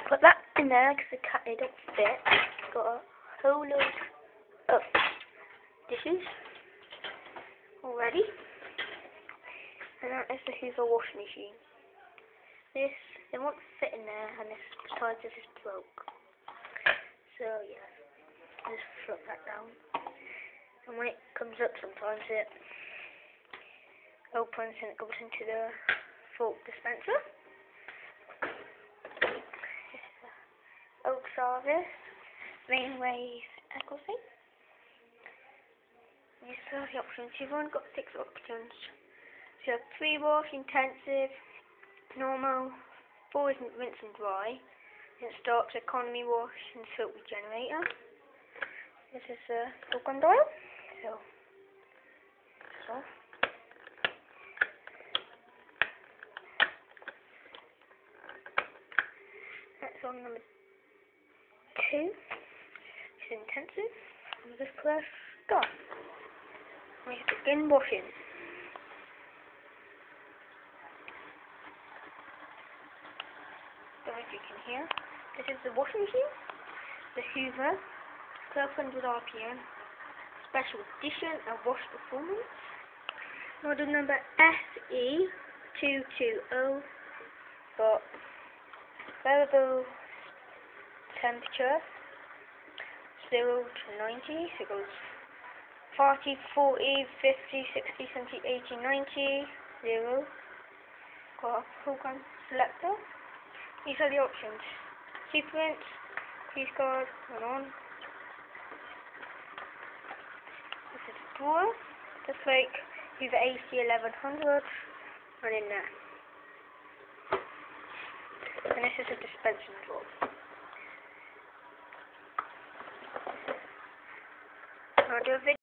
Put that in there because the cat it don't fit. Got a whole load of dishes already. And that is the Hoover washing machine. This, they won't fit in there, and this, besides this is broke. So yeah, just flip that down. And when it comes up sometimes it opens and it goes into the full dispenser. This is the old Servis rainwave aquasave. These are the options. You've only got 6 options. So you have pre-wash, intensive, normal, boys and rinse and dry. Then it starts economy wash and soap regenerator. This is the program dial. So that's on number 2. It's intensive. And just press start. We begin washing. Don't know if you can hear. This is the washing machine, the Hoover, 1200 RPM, special edition and wash performance. Model number SE220. Got variable temperature 0 to 90. So it goes 40, 40, 50, 60, 70, 80, 90, 0. Got a program selector. These are the options. Sequence, key card, and on. This is a drawer, just like Hoover AC1100, and in there. And this is a dispensing drawer. I'll do a video.